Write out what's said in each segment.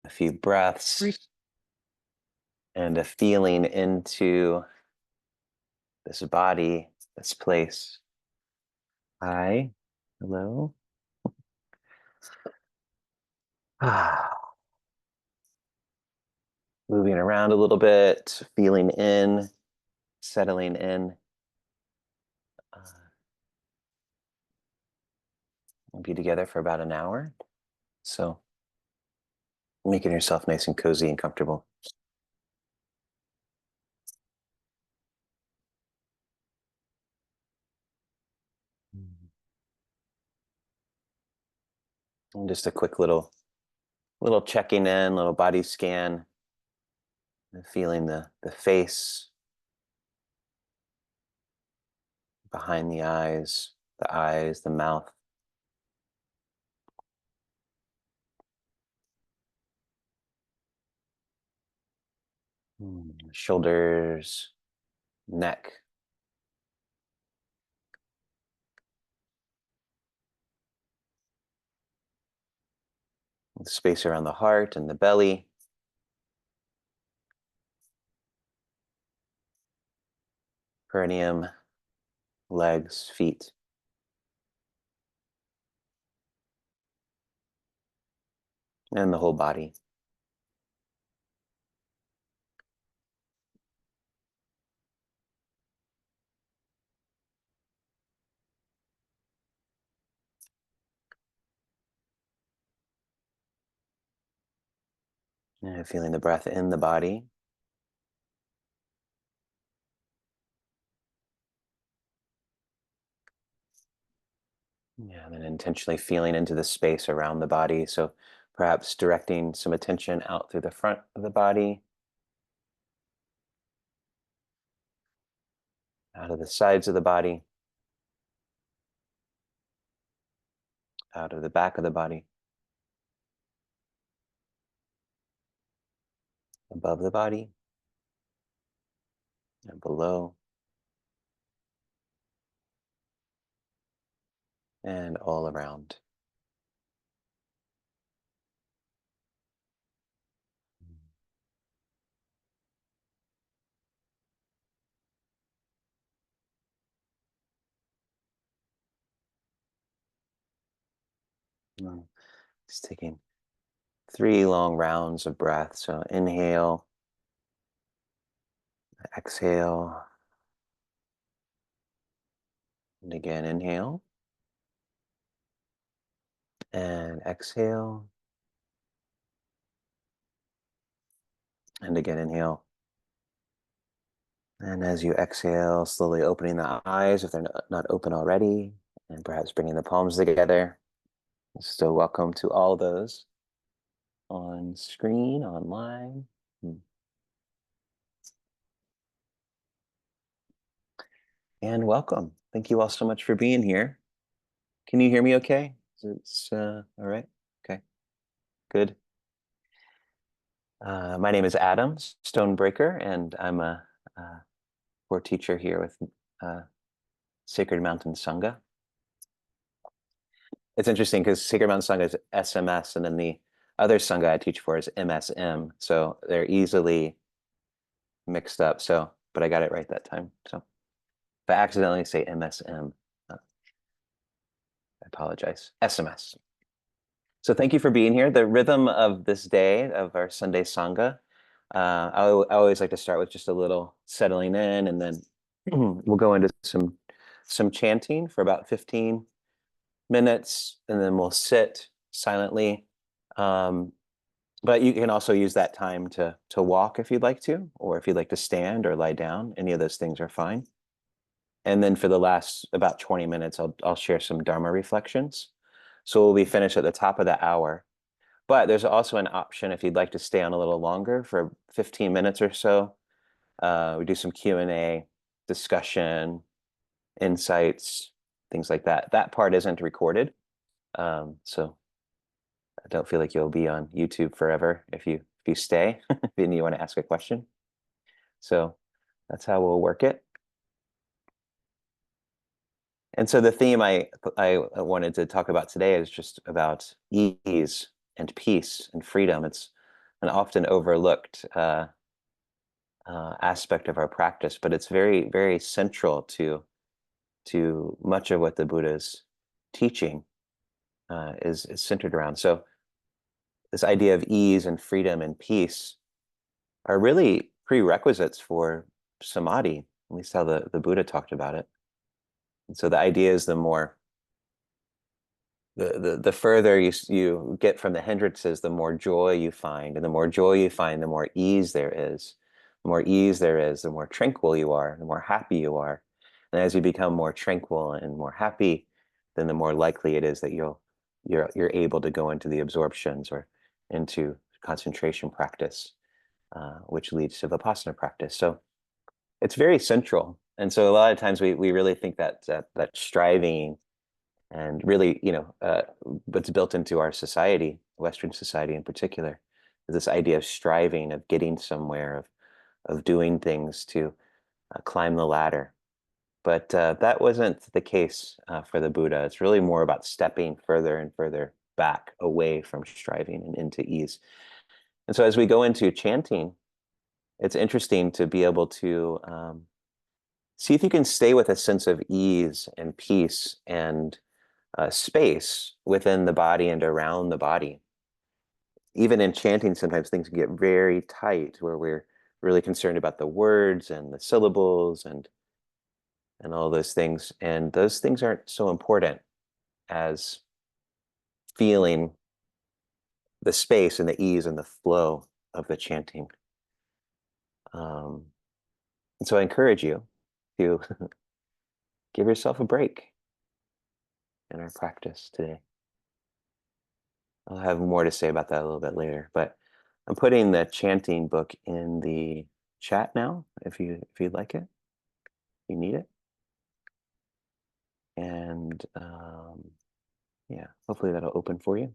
A few breaths and a feeling into this body, this place. Hi, hello. Moving around a little bit, feeling in, settling in. Uh, we'll be together for about an hour. So making yourself nice and cozy and comfortable. And just a quick little checking in, little body scan, and feeling the face behind the eyes, the mouth. Shoulders, neck. The space around the heart and the belly. Perineum, legs, feet. And the whole body. And feeling the breath in the body. Yeah, and then intentionally feeling into the space around the body. So perhaps directing some attention out through the front of the body, out of the sides of the body, out of the back of the body, above the body, and below, and all around. Mm. Just taking 3 long rounds of breath. So inhale, exhale, and again inhale, and exhale, and again inhale. And as you exhale, slowly opening the eyes if they're not open already, and perhaps bringing the palms together. So welcome to all those on screen, online. And welcome. Thank you all so much for being here. Can you hear me okay? It's all right? Okay, good. My name is Adam Stonebraker, and I'm a core teacher here with Sacred Mountain Sangha. It's interesting because Sacred Mountain Sangha is SMS, and then the other Sangha I teach for is MSM. So they're easily mixed up. So, but I got it right that time. So if I accidentally say MSM, I apologize. SMS. So thank you for being here. The rhythm of this day, of our Sunday Sangha, I always like to start with just a little settling in, and then we'll go into some chanting for about 15 minutes, and then we'll sit silently. But you can also use that time to walk if you'd like to, or if you'd like to stand or lie down. Any of those things are fine. And then for the last about 20 minutes, I'll share some Dharma reflections. So we'll be finished at the top of the hour. But there's also an option if you'd like to stay on a little longer for 15 minutes or so. We do some Q&A, discussion, insights, things like that. That part isn't recorded. So I don't feel like you'll be on YouTube forever if you stay and you want to ask a question. So that's how we'll work it. And so the theme I wanted to talk about today is just about ease and peace and freedom. It's an often overlooked aspect of our practice, but it's very, very central to much of what the Buddha's teaching is centered around. So this idea of ease and freedom and peace are really prerequisites for samadhi, at least how the Buddha talked about it. And so the idea is the further you get from the hindrances, the more joy you find. And the more joy you find, the more ease there is. The more ease there is, the more tranquil you are, the more happy you are. And as you become more tranquil and more happy, then the more likely it is that you're able to go into the absorptions or into concentration practice, which leads to vipassana practice. So it's very central. And so a lot of times we really think that striving and really, what's built into our society, Western society in particular, is this idea of striving, of getting somewhere, of doing things to climb the ladder. But that wasn't the case for the Buddha. It's really more about stepping further and further back away from striving and into ease. And so as we go into chanting, it's interesting to be able to see if you can stay with a sense of ease and peace and space within the body and around the body. Even in chanting, sometimes things can get very tight where we're really concerned about the words and the syllables and all those things. And those things aren't so important as feeling the space and the ease and the flow of the chanting. And so I encourage you to give yourself a break in our practice today. I'll have more to say about that a little bit later, but I'm putting the chanting book in the chat now if you'd like it, you need it. And yeah, hopefully that'll open for you.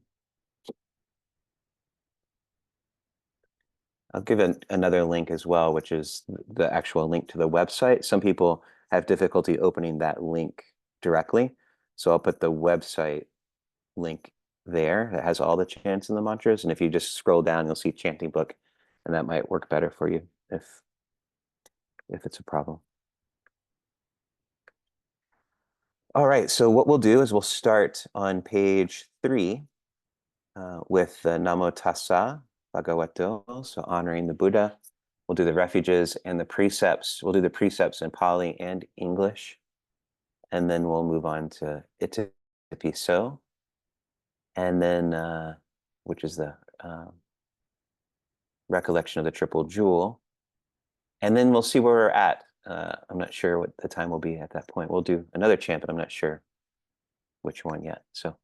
I'll give another link as well, which is the actual link to the website. Some people have difficulty opening that link directly. So I'll put the website link there that has all the chants and the mantras. And if you just scroll down, you'll see chanting book, and that might work better for you if it's a problem. All right, so what we'll do is we'll start on page 3 with the Namo Tassa Bhagavato, so honoring the Buddha. We'll do the refuges and the precepts. We'll do the precepts in Pali and English, and then we'll move on to Iti So, and then which is the recollection of the Triple Jewel, and then we'll see where we're at. I'm not sure what the time will be at that point. We'll do another chant, but I'm not sure which one yet. So,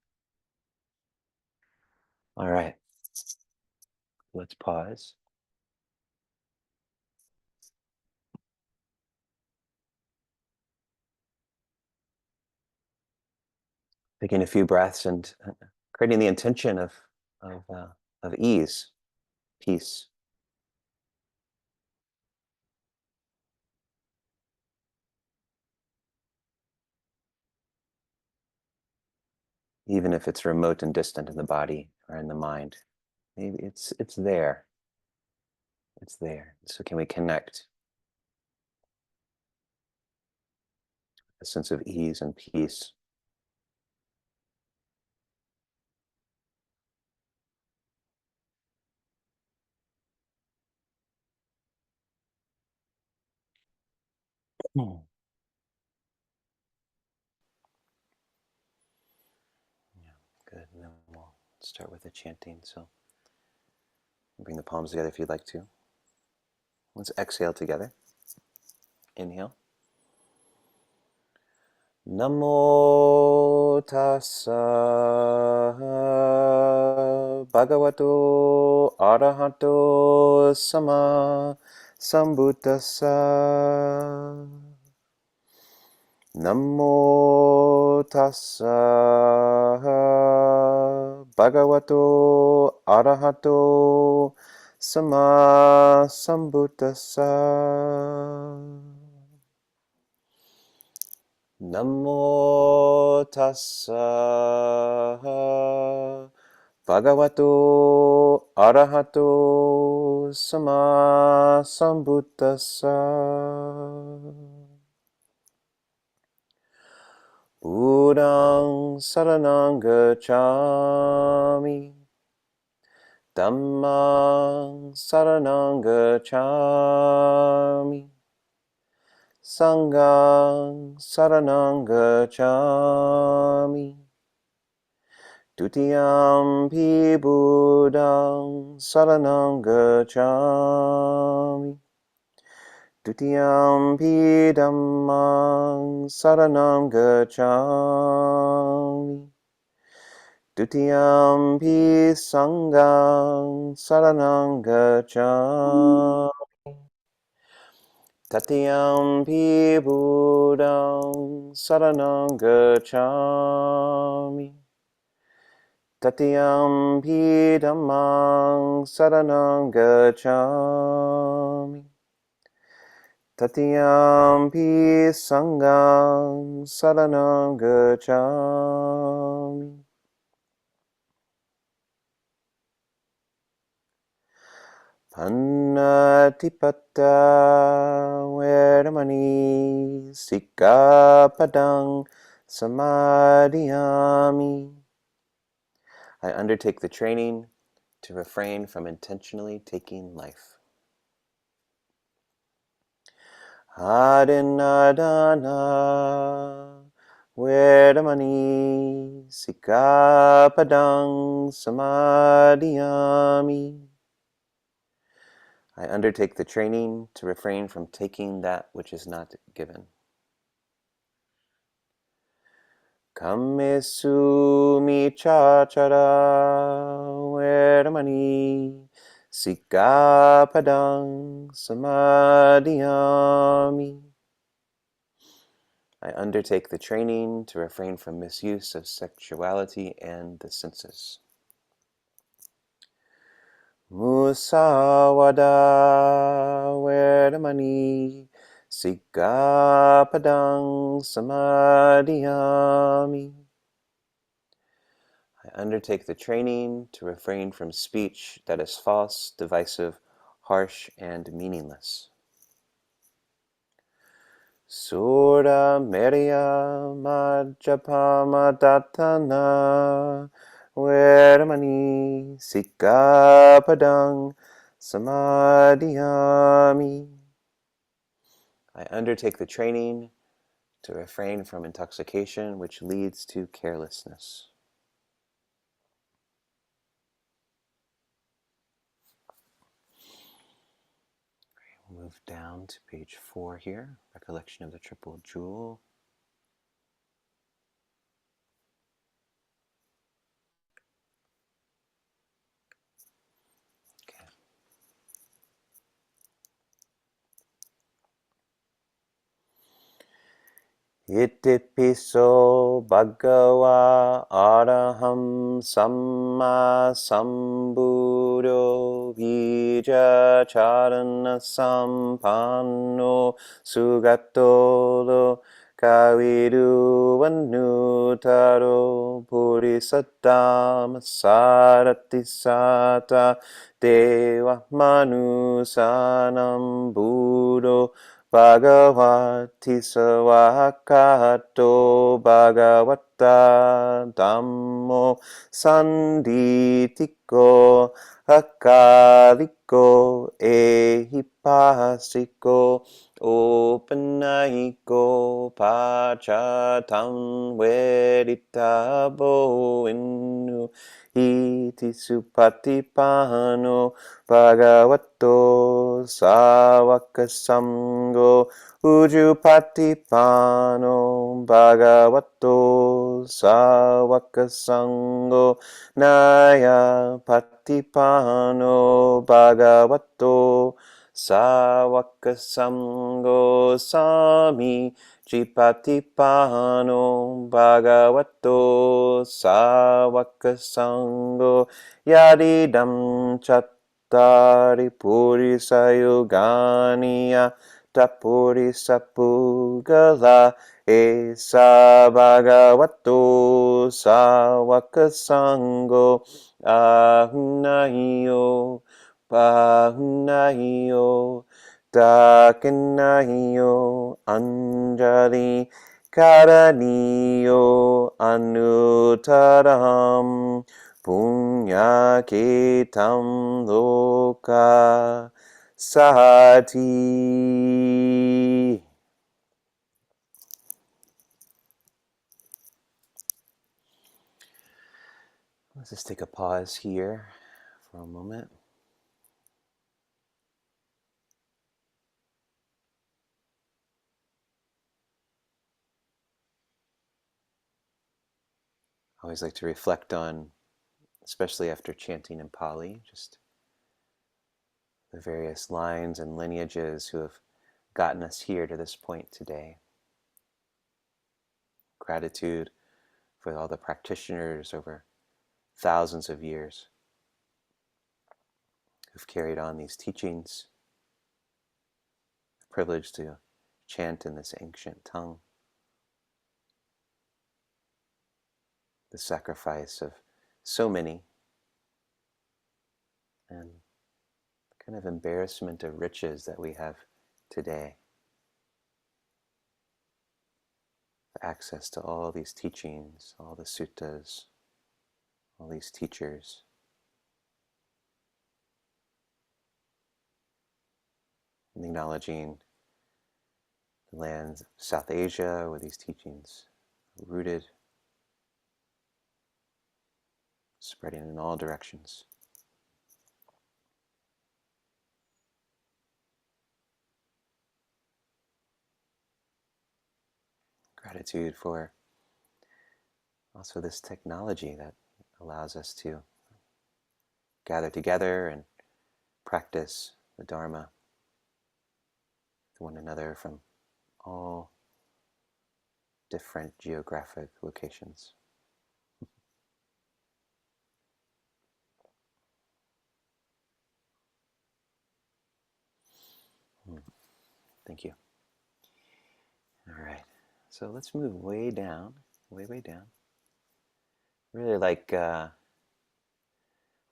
all right, let's pause. Taking a few breaths and creating the intention of ease, peace. Even if it's remote and distant in the body or in the mind, maybe it's there. It's there. So can we connect a sense of ease and peace? Hmm. Yeah, good. And then we'll start with the chanting. So bring the palms together if you'd like to. Let's exhale together. Inhale. Namo tassa bhagavato arahato sama sambuddhassa. Namo tassa bhagavato arahato sama sambuddhassa. Namo tassa bhagavato arahato Sama Sambuddhassa. Buddhang Saranang Gacchami. Dhammang Saranang Gacchami. Sanghang Saranang Gacchami. Dutiyampi Buddhang Saranang Gacchami. Dutiyampi Dhammang Saranang Gacchami. Dutiyampi Sanghang Saranang Gacchami. Tatiyampi Buddhang Saranang Gacchami. Tatiyampi Dhammang Saranang Gacchami. Tatiyampi Sanghang Saranang Gacchami. Panatipata Veramani Sikkhapadang Samadhiyami. I undertake the training to refrain from intentionally taking life. Adinadana Veramani Sikkhapadang Samadhiyami. I undertake the training to refrain from taking that which is not given. Kammesu michachara veramani sikkhapadang samadhiyami. I undertake the training to refrain from misuse of sexuality and the senses. Musawada veramani sikkhapadang samadhiyami. I undertake the training to refrain from speech that is false, divisive, harsh, and meaningless. Sura Meriya Majjapama Dattana Veramani Sikkhapadang Samadhiyami. I undertake the training to refrain from intoxication which leads to carelessness. Move down to page 4 here, recollection of the triple jewel. Okay. Itipiso bhagava araham samma sambuddho vijacharana sampanno sugato kavidu vanutaro purisattama sarati sata deva manusanam buddho Bhagavati Savakato Bhagavata Dhammo Sanditiko Akaliko Ehipasiko Opanahiko Pachatam Veditabo Innu Iti Supatipano Bhagavato Savaka Sangho Ujupatipano Bhagavato Savaka Sangho Naya Patipano Bhagavato Savaka Sangho Sami Jipatipano Bhagavato Savaka Sangho Yadidam Chattari Purisa Yogania Tapurisa Pugala Esa Bhagavato Savaka Sangho Ahunayo Pahunahiyo Dakinahiyo Anjali Karaniyo Anutaram Punyaketam Loka Sahati. Let's just take a pause here for a moment. I always like to reflect on, especially after chanting in Pali, just the various lines and lineages who have gotten us here to this point today. Gratitude for all the practitioners over thousands of years who've carried on these teachings, the privilege to chant in this ancient tongue, the sacrifice of so many, and the kind of embarrassment of riches that we have today. Access to all these teachings, all the suttas, all these teachers. And acknowledging the lands of South Asia where these teachings are rooted, spreading in all directions. Gratitude for also this technology that allows us to gather together and practice the Dharma with one another from all different geographic locations. Thank you. All right, so let's move way down, way down. Really like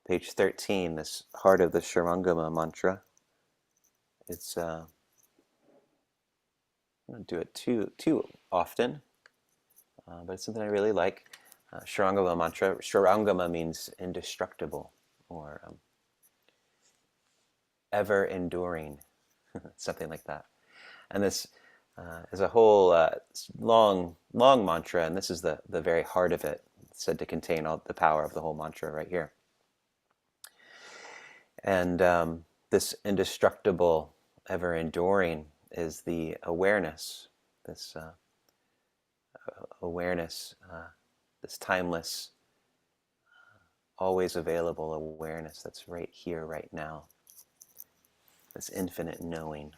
page 13, this heart of the Sharangama mantra. It's I don't do it too often, but it's something I really like. Sharangama mantra. Sharangama means indestructible or ever enduring, something like that. And this is a whole long mantra, and this is the very heart of it. It's said to contain all the power of the whole mantra right here. And this indestructible, ever enduring is the awareness, this awareness, this timeless, always available awareness that's right here, right now, this infinite knowing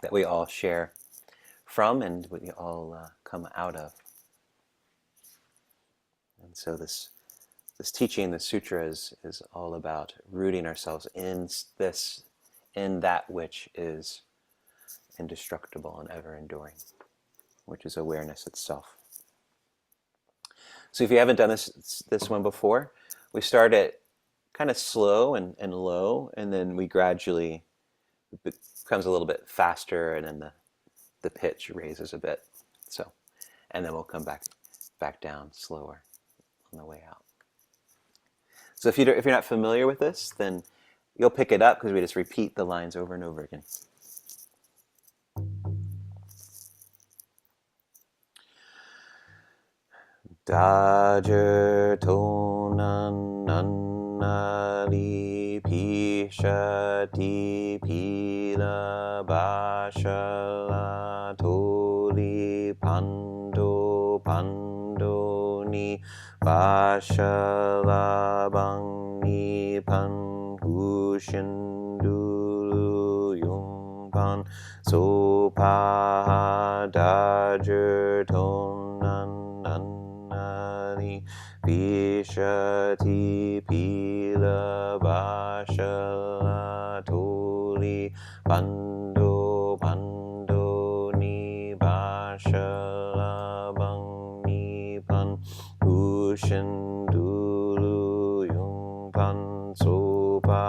that we all share from and we all come out of. And so this teaching, the sutra, is all about rooting ourselves in this, in that which is indestructible and ever enduring, which is awareness itself. So if you haven't done this one before, we start at kind of slow and low, and then we gradually, it becomes a little bit faster, and then the pitch raises a bit. So, and then we'll come back down slower on the way out. So if you're not familiar with this, then you'll pick it up because we just repeat the lines over and over again. Dajer tonan nannari pishati pila bashala toli pando ni bashala bangni pan hushindu yung pan sopa dajer tonan Vishati pila bashala toli pando ni bashala bang ni pan ushin dulu yung pan sopa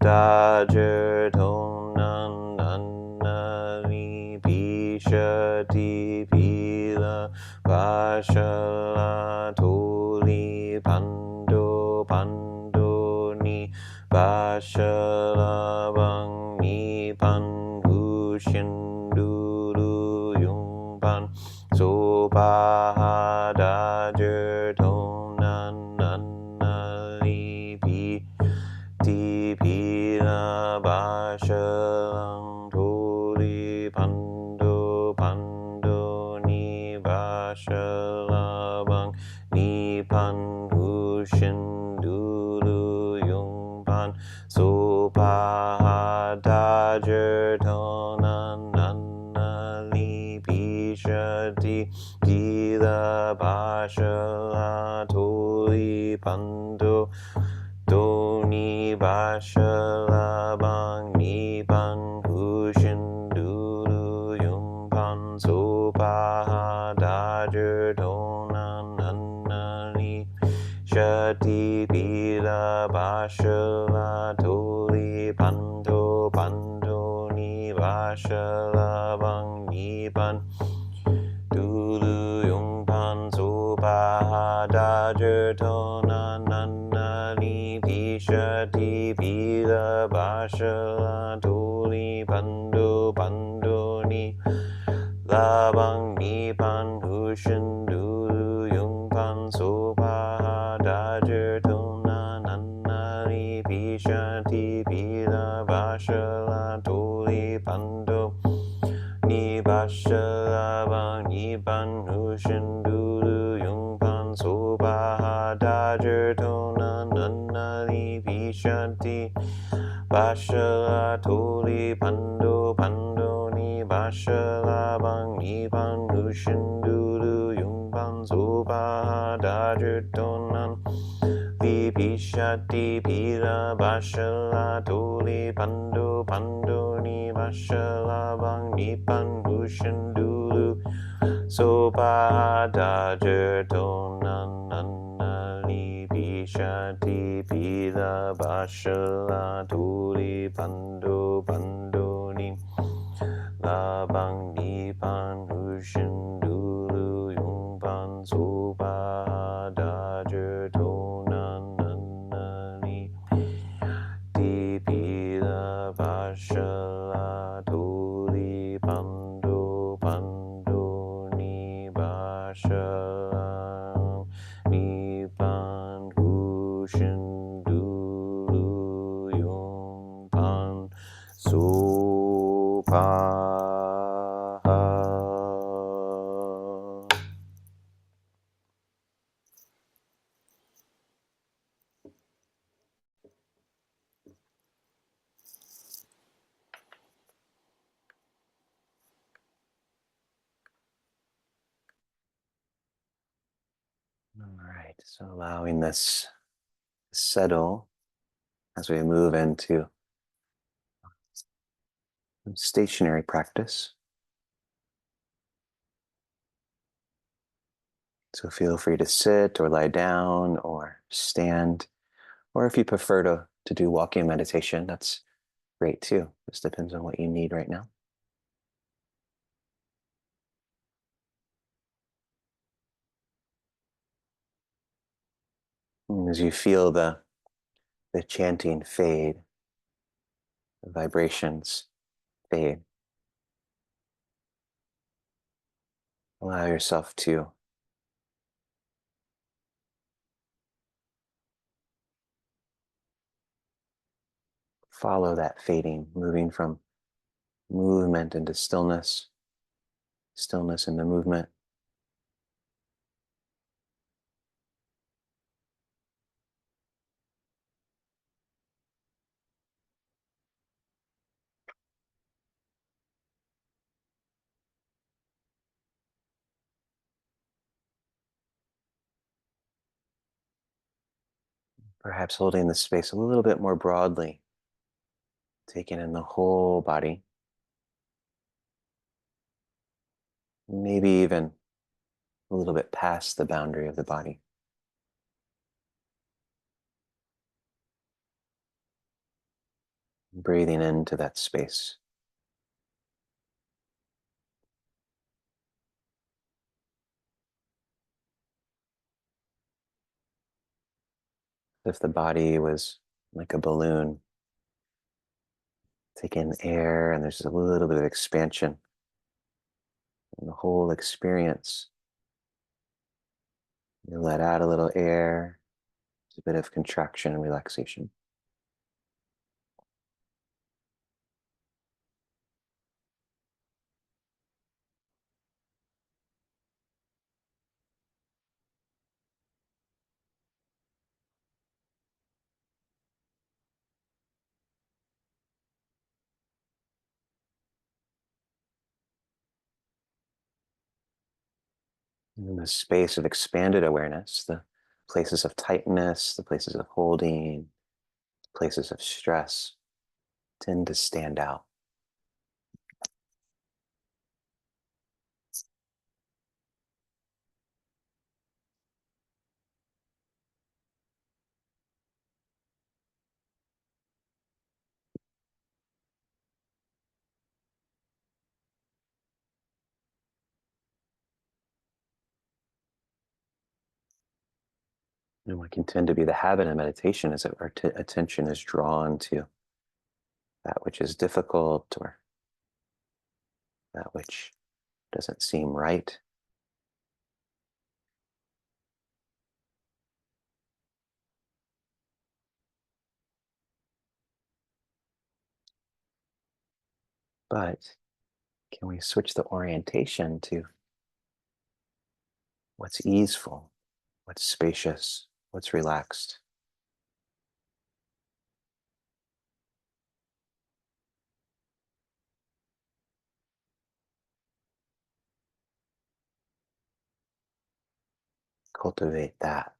dajer tonan annali pishati pila vashala toli pando pando ni vashala bang ni pan hushin duru yung pan so pa da jer tonan annali pi ti pi la ba shelang toli pando pando ni ba shelabang ni pan hu shin du lu yung pan so pa da jer tonan nan na li pi sha ti pi la ba shela toli pando do ni ba sha bang ni pan hu shin du lu yung pan so pa da jer do nan nan na ni sha ti pi la ba sha toli pando pando ni ba sha bang ni pan du lu yung pan so pa da jer do nan nan na ni pi sha ti pi la ba sha toli pando pando ni la bang ni pan hu shin du lu yung pan so pa da jer do nan nan na ni pi sha ti pi la ba sha toli pando ni ba sha bang ni pan hu shin du lu yung pan so pa da jer do nan nan na ni pi sha ti ba sha toli pando pando ni ba sha bang ni pan hu shin du lu yung pan so pa da jer do nan li pi sha ti pi la ba sha toli pando pando ni ba sha bang ni pan hu shin du lu so pa da jer do nan nan na li pi sha ti pi la ba sha toli pando pando ni la bang ni pan hu shin du lu yung pan so pa da jer do nan nan na li ti pi la ba sha toli pando pando ni ba sha ni pan hu shin du lu yung pan so pa. All right, so allowing this to settle as we move into stationary practice. So feel free to sit or lie down or stand, or if you prefer to do walking meditation, that's great too. This depends on what you need right now. And as you feel the chanting fade, the vibrations fade, allow yourself to follow that fading, moving from movement into stillness, stillness into movement. Perhaps holding the space a little bit more broadly, taking in the whole body, maybe even a little bit past the boundary of the body. breathing into that space. If the body was like a balloon, take in air and there's a little bit of expansion in the whole experience. You let out a little air, there's a bit of contraction and relaxation. In the space of expanded awareness, the places of tightness, the places of holding, places of stress tend to stand out. And what can tend to be the habit in meditation is that our attention is drawn to that which is difficult or that which doesn't seem right. But can we switch the orientation to what's easeful, what's spacious, what's relaxed? Cultivate that.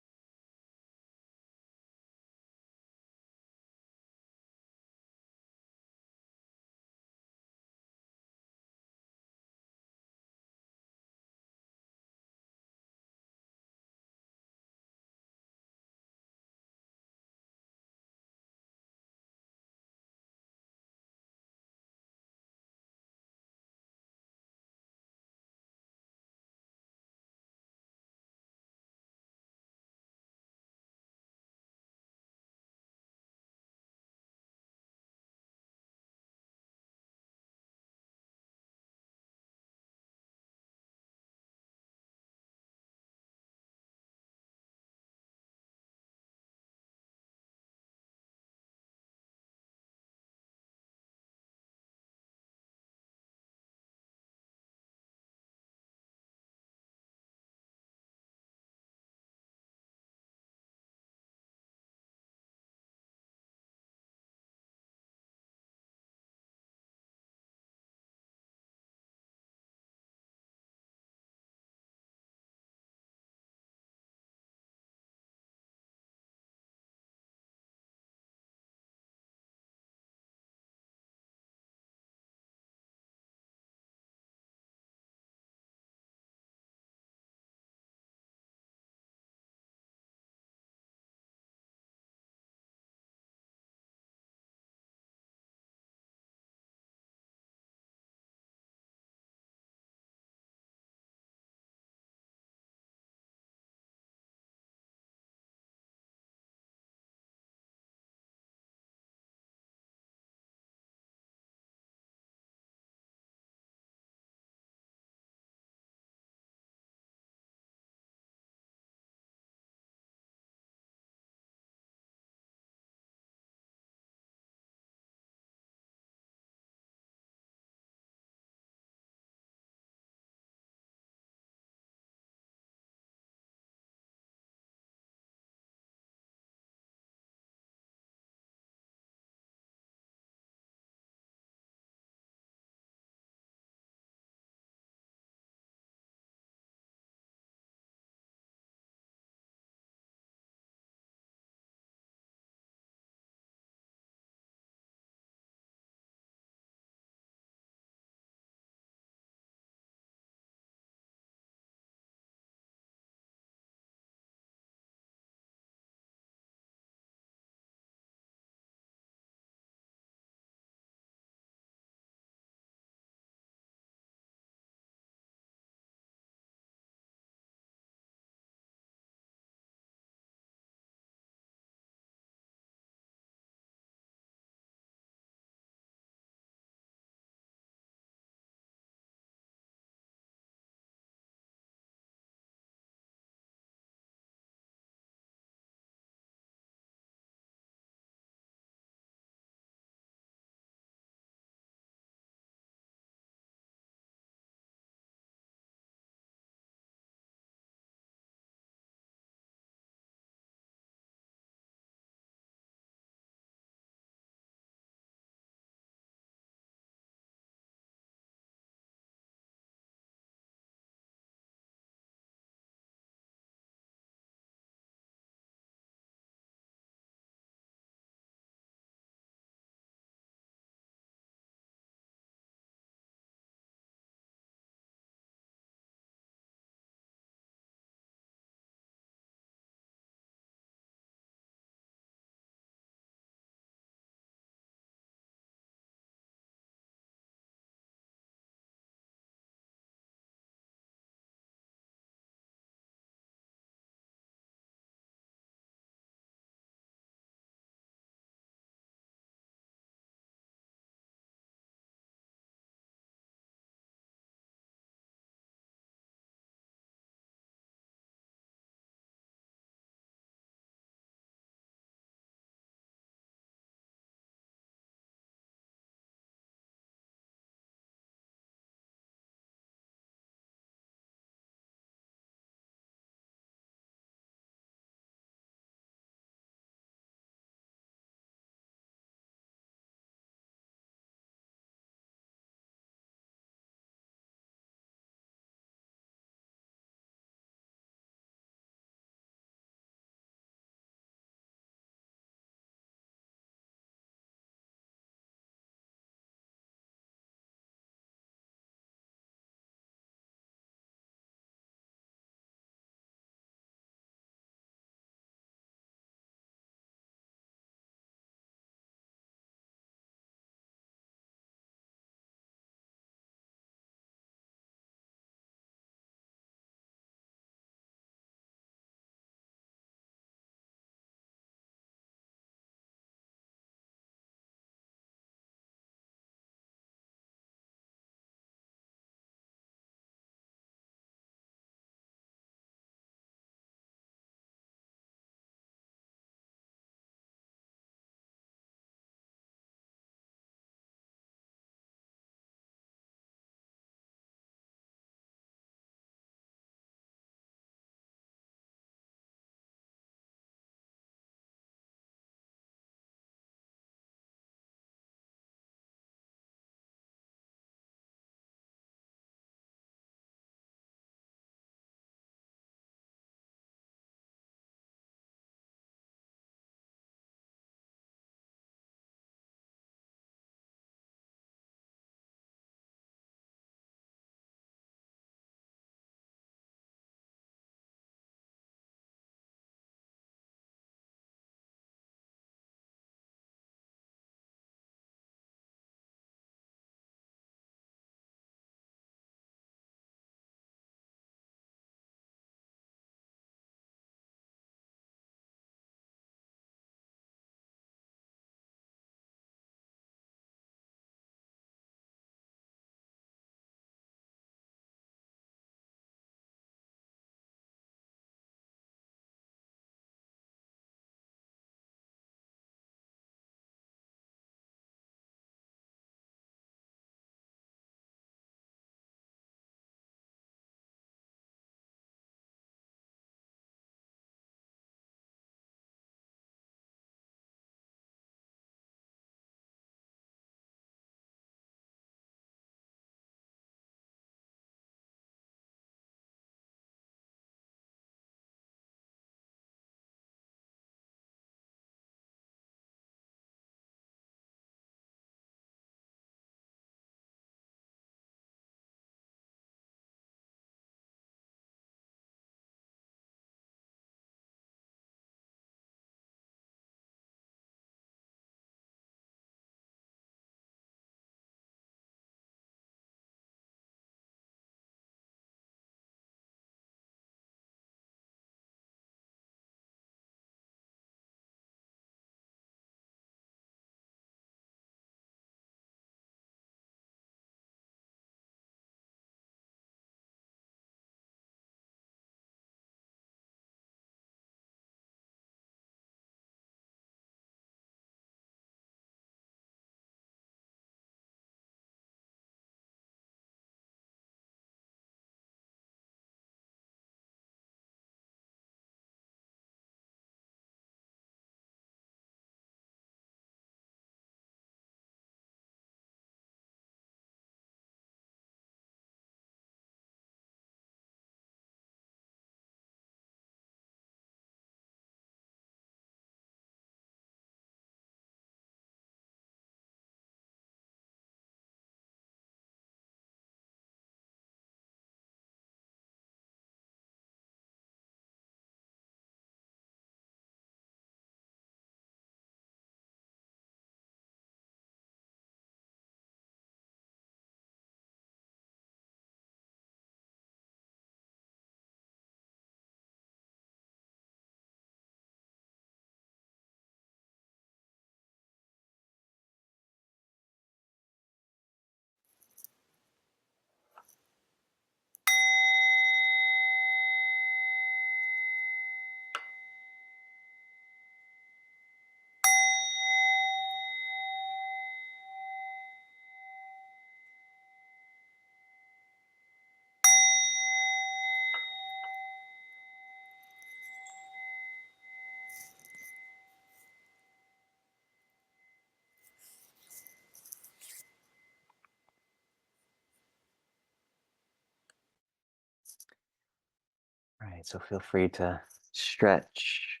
right, so feel free to stretch,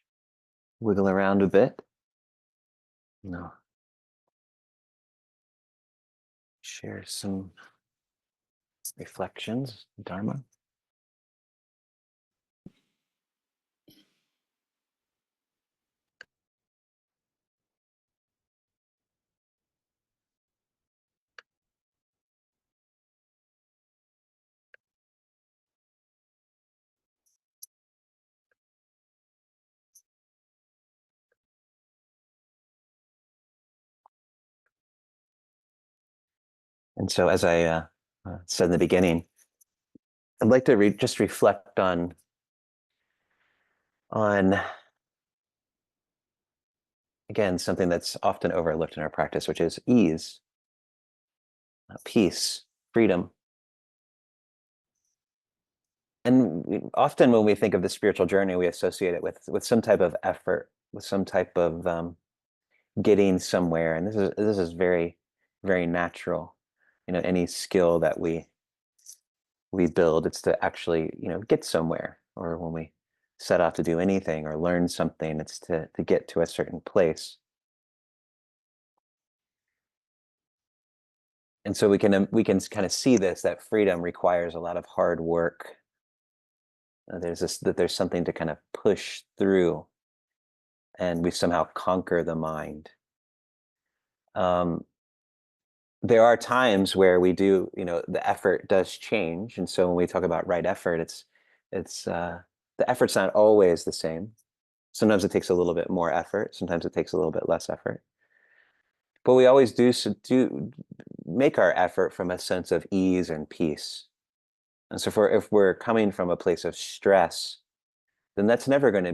wiggle around a bit, you know, share some reflections, Dharma. And so, as I said in the beginning, I'd like to just reflect on again something that's often overlooked in our practice, which is ease, peace, freedom. And often, when we think of the spiritual journey, we associate it with some type of effort, with some type of getting somewhere. And this is very, very natural. Any skill that we build, it's to actually get somewhere. Or when we set off to do anything or learn something, it's to get to a certain place. And so we can kind of see this, that freedom requires a lot of hard work. There's something to kind of push through, and we somehow conquer the mind. Um, there are times where we do, the effort does change, and so when we talk about right effort, it's the effort's not always the same. Sometimes it takes a little bit more effort. Sometimes it takes a little bit less effort. But we always do make our effort from a sense of ease and peace. And so, if we're coming from a place of stress, then that's never going to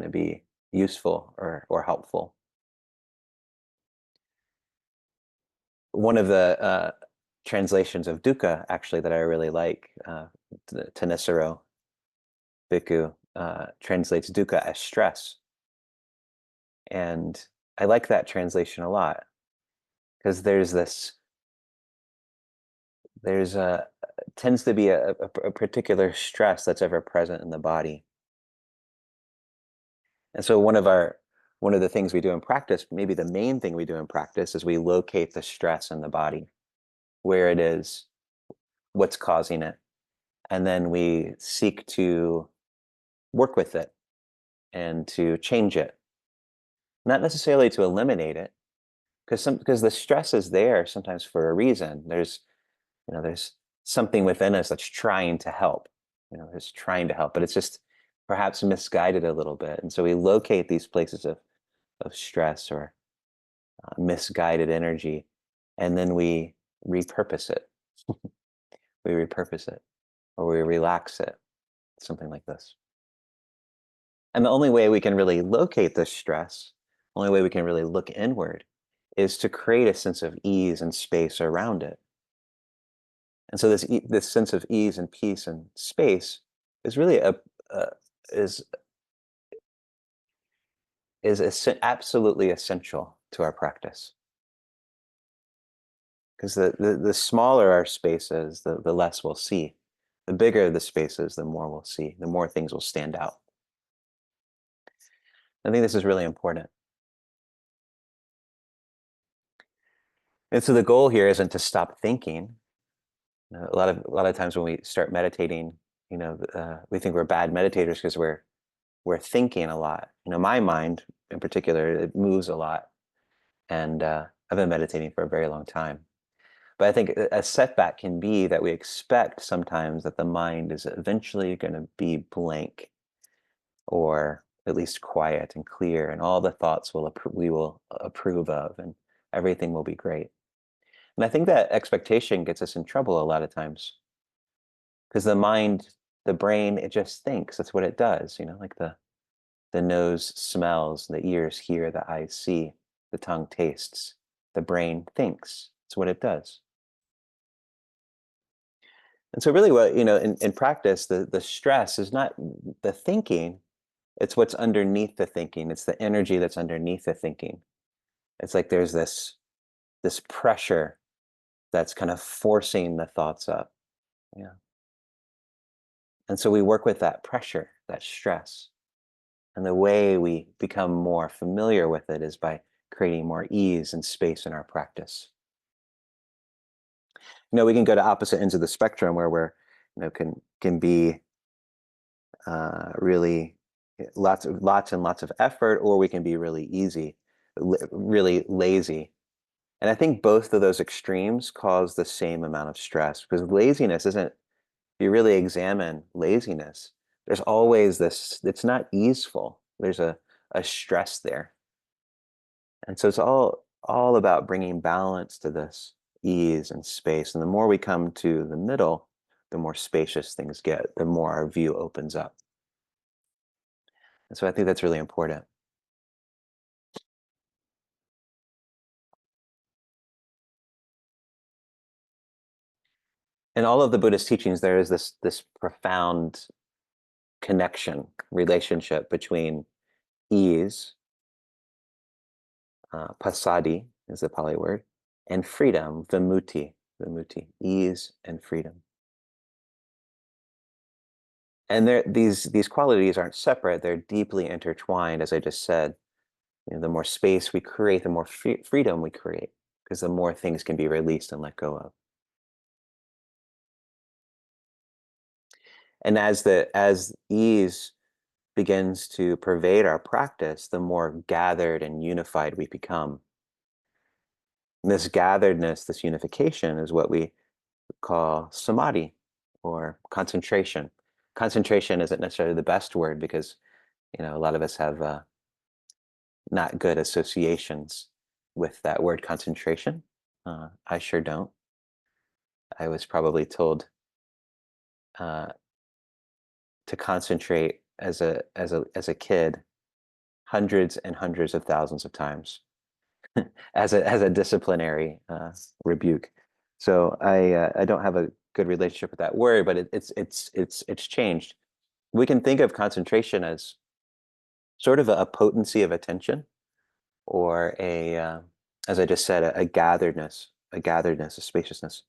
be useful or helpful. One of the translations of dukkha, actually, that I really like, Thanissaro Bhikkhu, translates dukkha as stress. And I like that translation a lot because there's a tends to be a particular stress that's ever present in the body. And so one of the things we do in practice, maybe the main thing we do in practice, is we locate the stress in the body, where it is, what's causing it, and then we seek to work with it and to change it, not necessarily to eliminate it, because the stress is there sometimes for a reason. There's something within us that's trying to help, it's trying to help, but it's just perhaps misguided a little bit. And so we locate these places of stress or misguided energy, and then we repurpose it. We repurpose it, or we relax it, something like this. And the only way we can really locate this stress, only way we can really look inward, is to create a sense of ease and space around it. And so this sense of ease and peace and space is really uh, is absolutely essential to our practice. Because the smaller our spaces, the less we'll see. The bigger the spaces, the more we'll see, the more things will stand out. I think this is really important. And so the goal here isn't to stop thinking. A lot of times when we start meditating, we think we're bad meditators because we're thinking a lot. My mind in particular, it moves a lot, and I've been meditating for a very long time. But I think a setback can be that we expect sometimes that the mind is eventually going to be blank, or at least quiet and clear, and all the thoughts we will approve of, and everything will be great. And I think that expectation gets us in trouble a lot of times, because the mind, the brain, it just thinks. That's what it does. Like the nose smells, the ears hear, the eyes see, the tongue tastes, the brain thinks. It's what it does. And so really what, in practice, the stress is not the thinking, it's what's underneath the thinking. It's the energy that's underneath the thinking. It's like there's this pressure that's kind of forcing the thoughts up. Yeah. And so we work with that pressure, that stress. And the way we become more familiar with it is by creating more ease and space in our practice. We can go to opposite ends of the spectrum where can be really lots and lots of effort, or we can be really easy, really lazy. And I think both of those extremes cause the same amount of stress, because laziness isn't, if you really examine laziness, there's always this, it's not easeful. There's a stress there. And so it's all about bringing balance to this ease and space. And the more we come to the middle, the more spacious things get, the more our view opens up. And so I think that's really important. In all of the Buddhist teachings, there is this profound connection, relationship between ease, pasadi is the Pali word, and freedom, vimutti, ease and freedom. And these qualities aren't separate; they're deeply intertwined. As I just said, the more space we create, the more freedom we create, because the more things can be released and let go of. And as ease begins to pervade our practice, the more gathered and unified we become. And this gatheredness, this unification, is what we call samadhi, or concentration. Concentration isn't necessarily the best word, because a lot of us have not good associations with that word concentration. I sure don't. I was probably told uh, to concentrate as a kid hundreds and hundreds of thousands of times as a disciplinary rebuke. So I don't have a good relationship with that word, but it's changed. We can think of concentration as sort of a potency of attention, or as I just said, a gatheredness, a spaciousness.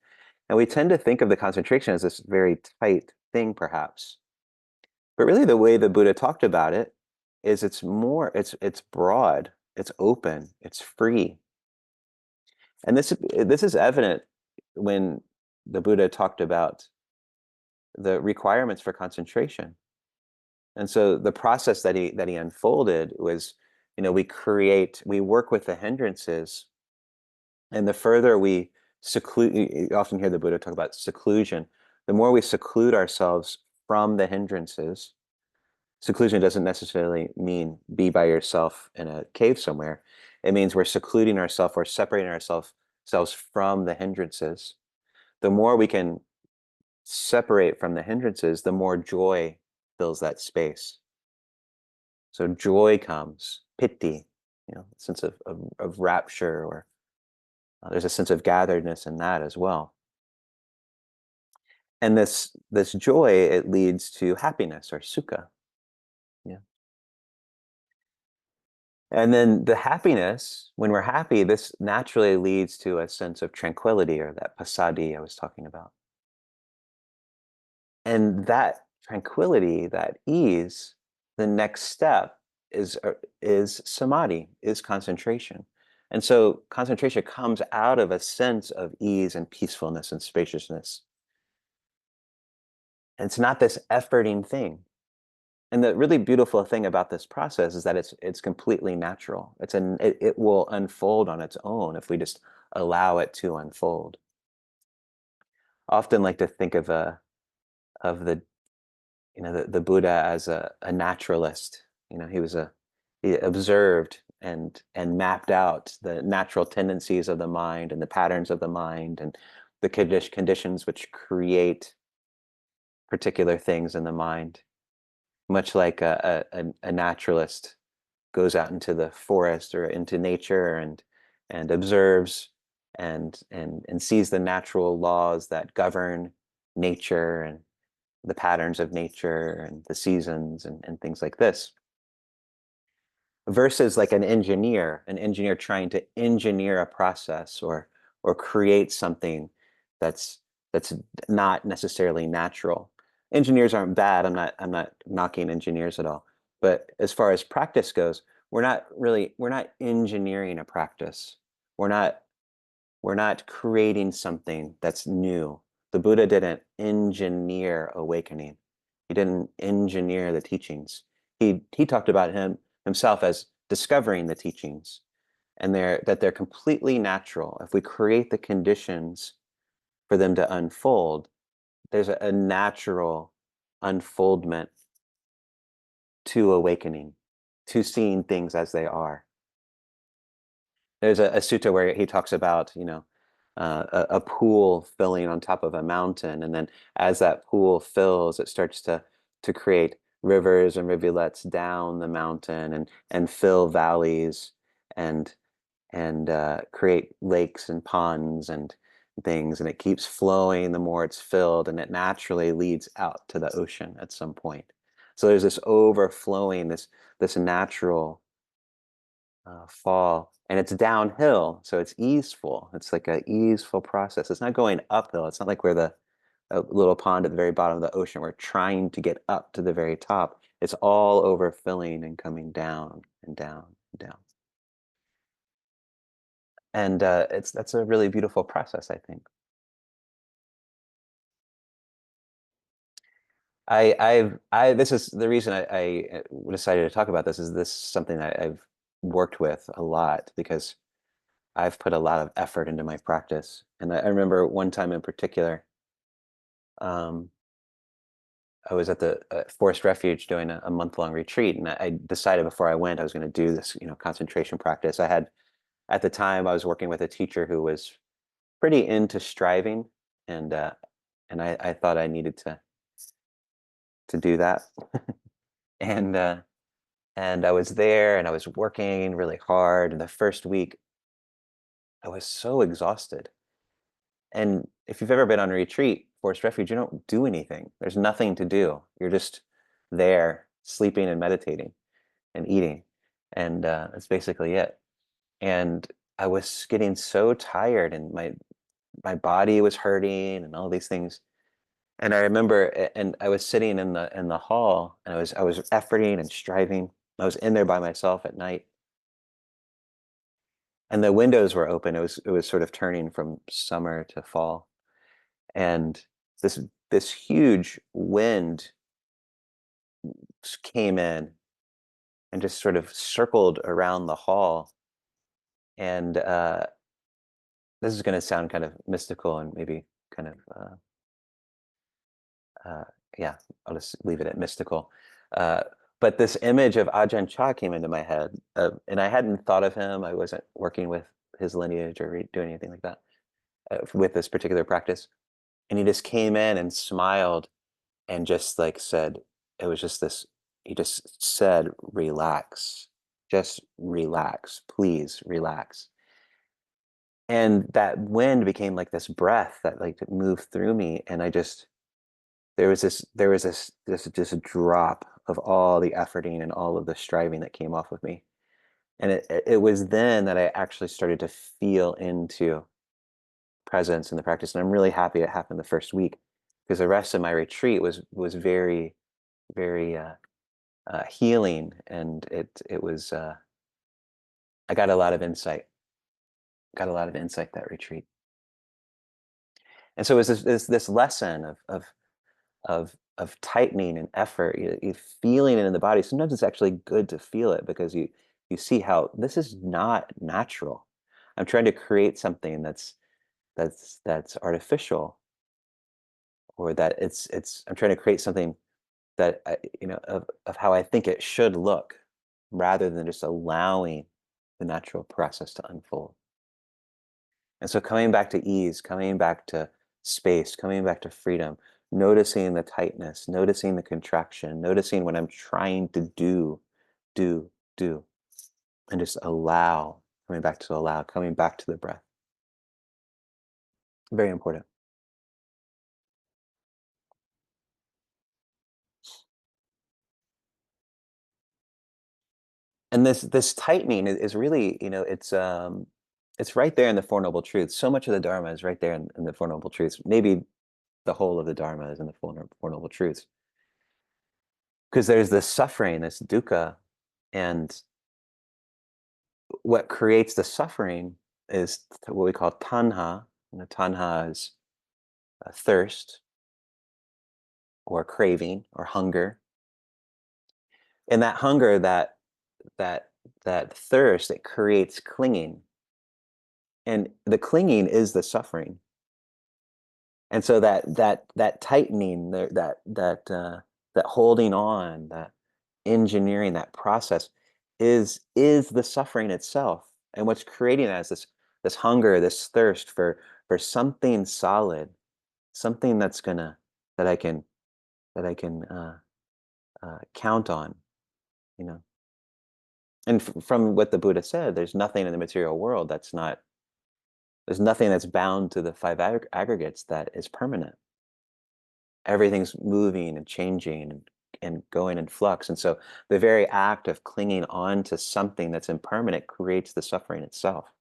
And we tend to think of the concentration as this very tight thing, perhaps. But really, the way the Buddha talked about it is it's broad, it's open, it's free. And this is evident when the Buddha talked about the requirements for concentration. And so the process that he unfolded was, we work with the hindrances, and the further we seclude, you often hear the Buddha talk about seclusion. The more we seclude ourselves from the hindrances, seclusion doesn't necessarily mean be by yourself in a cave somewhere. It means we're secluding ourselves, we're separating ourselves from the hindrances. The more we can separate from the hindrances, the more joy fills that space. So joy comes, piti, sense of rapture, or there's a sense of gatheredness in that as well. And this joy, it leads to happiness, or sukha. Yeah. And then the happiness, when we're happy, this naturally leads to a sense of tranquility, or that pasadi I was talking about. And that tranquility, that ease, the next step is samadhi, is concentration. And so concentration comes out of a sense of ease and peacefulness and spaciousness. And it's not this efforting thing. And the really beautiful thing about this process is that it's completely natural. It will unfold on its own if we just allow it to unfold. I often like to think of the Buddha as a naturalist. He observed and mapped out the natural tendencies of the mind and the patterns of the mind and the conditions which create particular things in the mind. Much like a naturalist goes out into the forest or into nature and observes and sees the natural laws that govern nature, and the patterns of nature and the seasons and things like this, versus like an engineer trying to engineer a process, or create something that's that's not necessarily natural. engineers aren't bad. I'm not knocking engineers at all. But as far as practice goes, we're not engineering a practice. We're not we're not creating something that's new. The Buddha didn't engineer awakening. He didn't engineer the teachings. He talked about himself as discovering the teachings, and they're completely natural. If we create the conditions for them to unfold, there's a natural unfoldment to awakening, to seeing things as they are. There's a sutta where he talks about, a pool filling on top of a mountain, and then as that pool fills, it starts to create rivers and rivulets down the mountain and fill valleys and create lakes and ponds and things, and it keeps flowing the more it's filled, and it naturally leads out to the ocean at some point. So there's this overflowing, this natural fall, and it's downhill, so it's easeful. It's like a easeful process. It's not going uphill. It's not like we're the a little pond at the very bottom of the ocean. We're trying to get up to the very top. It's all overfilling and coming down and down and down. And it's that's a really beautiful process, I think. I this is the reason I decided to talk about this. Is this something that I've worked with a lot because I've put a lot of effort into my practice. And I remember one time in particular, um, I was at the Forest Refuge doing a month-long retreat, and I decided before I went I was going to do this, concentration practice. I had at the time I was working with a teacher who was pretty into striving, and I thought I needed to do that, and I was there and I was working really hard. And the first week I was so exhausted. And if you've ever been on a retreat, Forest Refuge, you don't do anything. There's nothing to do. You're just there, sleeping and meditating and eating. And that's basically it. And I was getting so tired, and my body was hurting and all these things. And I remember, and I was sitting in the hall, and I was efforting and striving. I was in there by myself at night, and the windows were open. It was sort of turning from summer to fall, and this this huge wind came in and just sort of circled around the hall. And this is going to sound kind of mystical and maybe kind of uh, yeah, I'll just leave it at mystical. Uh, but this image of Ajahn Chah came into my head, and I hadn't thought of him. I wasn't working with his lineage or doing anything like that with this particular practice. And he just came in and smiled and just like said, it was just this, he just said, relax, just relax, please relax. And that wind became like this breath that like moved through me. And there was this drop of all the efforting and all of the striving that came off of me. And it was then that I actually started to feel into presence in the practice. And I'm really happy it happened the first week, because the rest of my retreat was very, very healing, and it was I got a lot of insight, that retreat. And so it was this lesson of tightening and effort, you feeling it in the body. Sometimes it's actually good to feel it, because you see how this is not natural. I'm trying to create something that's artificial, or that it's I'm trying to create something that of how I think it should look, rather than just allowing the natural process to unfold. And so coming back to ease, coming back to space, coming back to freedom, noticing the tightness, noticing the contraction, noticing what I'm trying to do, do, and just allow, coming back to the breath. Very important. And this tightening is really, it's right there in the Four Noble Truths. So much of the Dharma is right there in the Four Noble Truths. Maybe the whole of the Dharma is in the Four Noble Truths. Because there's this suffering, this dukkha, and what creates the suffering is what we call tanha. And the tanha is thirst or craving or hunger. And that hunger, that that thirst, it creates clinging. And the clinging is the suffering. And so that tightening, that holding on, that engineering, that process is the suffering itself. And what's creating that is this hunger, this thirst for something solid, something that I can that I can count on, you know. And from what the Buddha said, there's nothing in the material world there's nothing that's bound to the five aggregates that is permanent. Everything's moving and changing and going in flux. And so the very act of clinging on to something that's impermanent creates the suffering itself.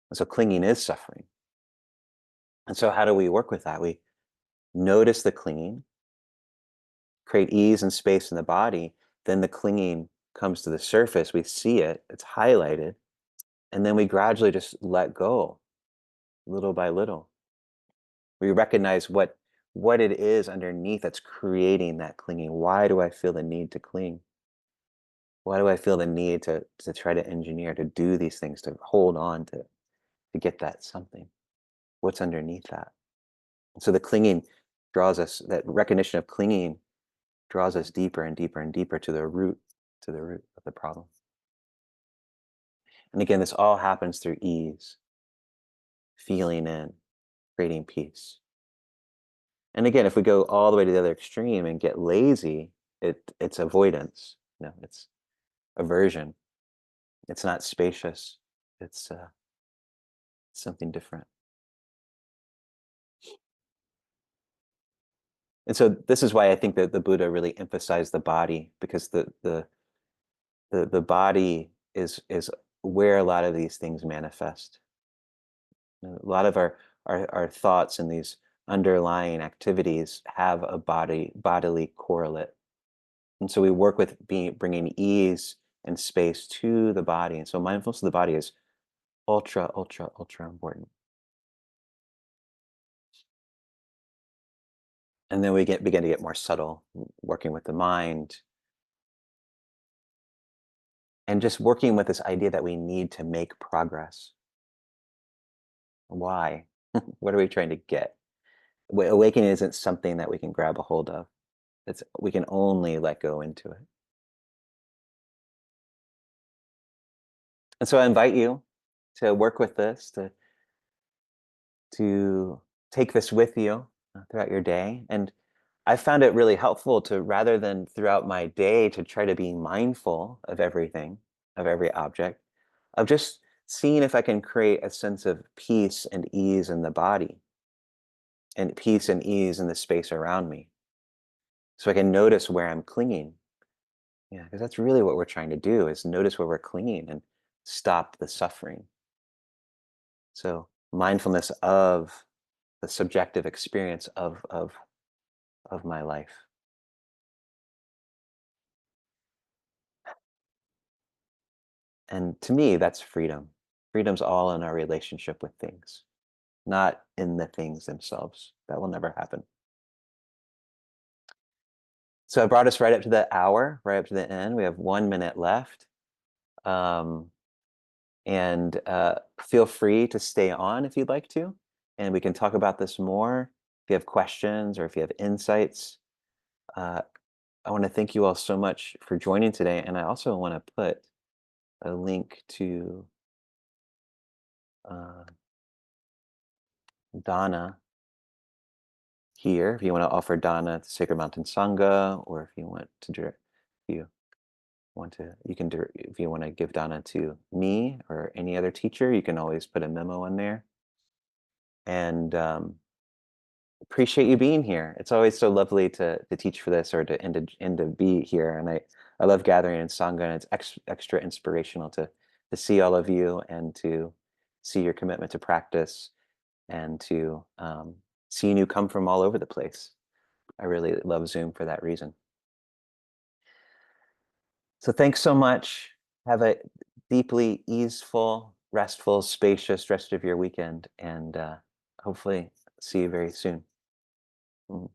And so clinging is suffering. And so how do we work with that? We notice the clinging, create ease and space in the body. Then the clinging comes to the surface. We see it, it's highlighted. And then we gradually just let go little by little. We recognize what it is underneath that's creating that clinging. Why do I feel the need to cling? Why do I feel the need to try to engineer, to do these things, to hold on to get that something? What's underneath that? So the clinging draws us, that recognition of clinging draws us deeper and deeper and deeper to the root of the problem. And again, this all happens through ease, feeling in, creating peace. And again, if we go all the way to the other extreme and get lazy, it's avoidance. It's aversion. It's not spacious. It's something different. And so this is why I think that the Buddha really emphasized the body, because the body is where a lot of these things manifest. A lot of our thoughts and these underlying activities have a bodily correlate. And so we work with bringing ease and space to the body. And so mindfulness of the body is ultra, ultra, ultra important. And then we begin to get more subtle, working with the mind, and just working with this idea that we need to make progress. Why? What are we trying to get? Awakening isn't something that we can grab a hold of. We can only let go into it. And so I invite you to work with this, to take this with you throughout your day. And I found it really helpful to, rather than throughout my day, to try to be mindful of everything, of every object, of just seeing if I can create a sense of peace and ease in the body and peace and ease in the space around me. So I can notice where I'm clinging. Yeah, because that's really what we're trying to do, is notice where we're clinging and stop the suffering. So mindfulness of the subjective experience of my life. And to me, that's freedom. Freedom's all in our relationship with things, not in the things themselves. That will never happen. So I brought us right up to the hour, right up to the end. We have 1 minute left. Um, and feel free to stay on if you'd like to. And we can talk about this more if you have questions or if you have insights. Uh, I want to thank you all so much for joining today. And I also want to put a link to uh, Dana here, if you want to offer Dana to Sacred Mountain Sangha, or if you want to you can if you want to give Dana to me or any other teacher, you can always put a memo in there. And appreciate you being here. It's always so lovely to teach for this, or to be here. And I love gathering in Sangha, and it's extra inspirational to see all of you and to see your commitment to practice and to seeing you come from all over the place. I really love Zoom for that reason. So thanks so much. Have a deeply easeful, restful, spacious rest of your weekend, and hopefully see you very soon. Mm.